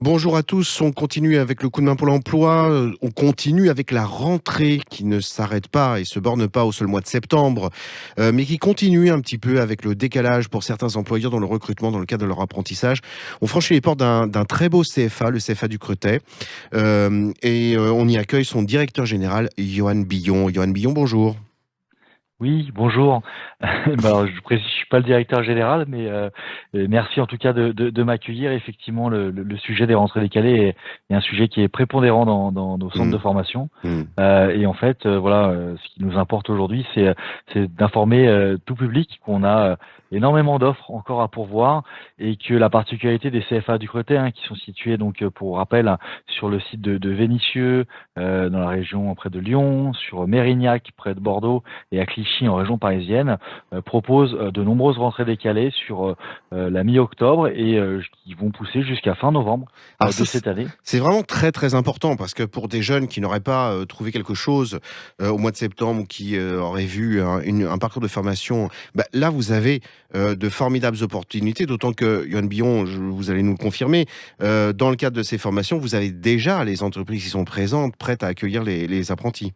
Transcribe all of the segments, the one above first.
Bonjour à tous, on continue avec le coup de main pour l'emploi, on continue avec la rentrée qui ne s'arrête pas et se borne pas au seul mois de septembre, mais qui continue un petit peu avec le décalage pour certains employeurs dans le recrutement dans le cadre de leur apprentissage. On franchit les portes d'un très beau CFA, le CFA du Cretet, on y accueille son directeur général, Johan Billon. Johan Billon, bonjour. Oui, bonjour. Alors, je précise, je suis pas le directeur général, mais merci en tout cas de m'accueillir. Effectivement, le sujet des rentrées décalées est un sujet qui est prépondérant dans nos centres de Mmh, formation. mmh. Et en fait, voilà, ce qui nous importe aujourd'hui, c'est d'informer tout public qu'on a énormément d'offres encore à pourvoir et que la particularité des CFA du Cretet, hein, qui sont situés donc pour rappel hein, sur le site de Vénissieux, dans la région près de Lyon, sur Mérignac près de Bordeaux et à Clichy en région parisienne, propose de nombreuses rentrées décalées sur la mi-octobre et qui vont pousser jusqu'à fin novembre Alors de ça, cette année. c'est vraiment très, très important parce que pour des jeunes qui n'auraient pas, trouvé quelque chose, au mois de septembre ou qui, auraient vu un parcours de formation, bah, là, vous avez, de formidables opportunités, d'autant que, Yoann Billon, vous allez nous le confirmer, dans le cadre de ces formations, vous avez déjà les entreprises qui sont présentes, prêtes à accueillir les apprentis.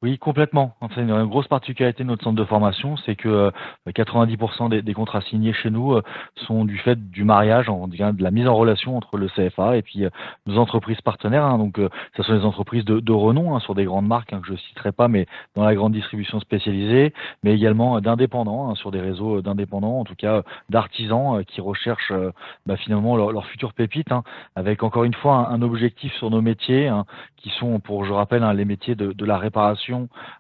Oui, complètement. Enfin, une grosse particularité de notre centre de formation, c'est que 90% des contrats signés chez nous sont du fait du mariage, on dirait de la mise en relation entre le CFA et puis nos entreprises partenaires. Hein. Donc, ce sont des entreprises de renom hein, sur des grandes marques hein, que je citerai pas, mais dans la grande distribution spécialisée, mais également d'indépendants hein, sur des réseaux d'indépendants, en tout cas d'artisans qui recherchent finalement leur future pépite, hein, avec encore une fois un objectif sur nos métiers hein, qui sont, pour je rappelle, hein, les métiers de la réparation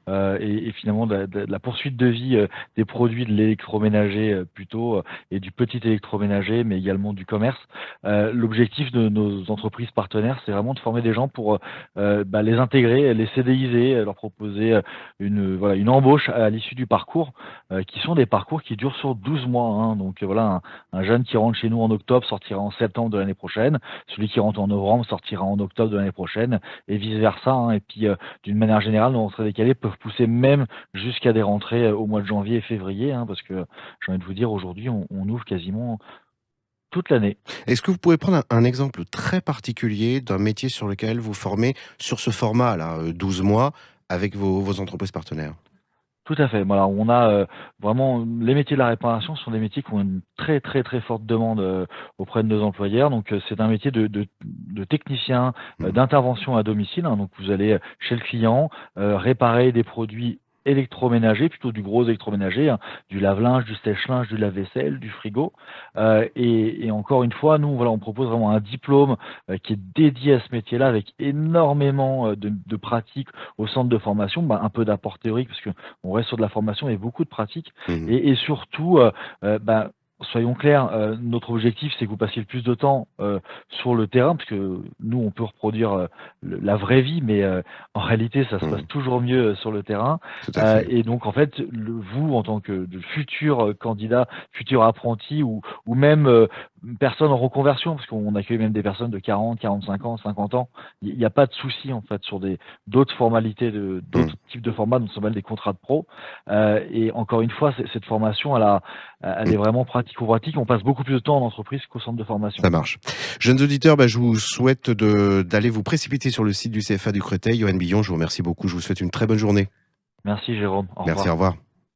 et finalement de la poursuite de vie des produits de l'électroménager plutôt et du petit électroménager, mais également du commerce. L'objectif de nos entreprises partenaires, c'est vraiment de former des gens pour les intégrer, les CDIser, leur proposer une embauche à l'issue du parcours, qui sont des parcours qui durent sur 12 mois. Hein. Donc voilà, un jeune qui rentre chez nous en octobre sortira en septembre de l'année prochaine, celui qui rentre en novembre sortira en octobre de l'année prochaine, et vice-versa. Hein. Et puis, d'une manière générale, nos rentrées décalées peuvent pousser même jusqu'à des rentrées au mois de janvier et février, hein, parce que j'ai envie de vous dire, aujourd'hui, on ouvre quasiment toute l'année. Est-ce que vous pouvez prendre un exemple très particulier d'un métier sur lequel vous formez sur ce format-là, 12 mois avec vos entreprises partenaires? Tout à fait. Voilà, on a vraiment les métiers de la réparation sont des métiers qui ont une très très très forte demande auprès de nos employeurs. Donc c'est un métier de technicien Mmh. d'intervention à domicile. Hein. Donc vous allez chez le client réparer des produits électroménagers, plutôt du gros électroménager, hein, du lave-linge, du sèche-linge, du lave-vaisselle, du frigo. Et encore une fois, nous voilà, on propose vraiment un diplôme qui est dédié à ce métier-là avec énormément de pratiques au centre de formation, un peu d'apport théorique parce que on reste sur de la formation et beaucoup de pratique Mmh. et surtout, soyons clairs, notre objectif, c'est que vous passiez le plus de temps, sur le terrain parce que nous, on peut reproduire, le la vraie vie, mais en réalité, ça se passe Mmh. toujours mieux, sur le terrain, Tout à fait. et donc en fait, vous, en tant que de futur, candidat, futur apprenti ou même, personne en reconversion, parce qu'on accueille même des personnes de 40, 45 ans, 50 ans. Il y a pas de souci, en fait, sur des d'autres formalités Mmh. d'autres types de formats, dont ça s'appelle des contrats de pro. Et encore une fois, cette formation, elle Mmh. est vraiment pratico-pratique. On passe beaucoup plus de temps en entreprise qu'au centre de formation. Ça marche. Jeunes auditeurs, je vous souhaite d'aller vous précipiter sur le site du CFA du Créteil. Johan Billon, je vous remercie beaucoup. Je vous souhaite une très bonne journée. Merci Jérôme, au Merci, au revoir. revoir.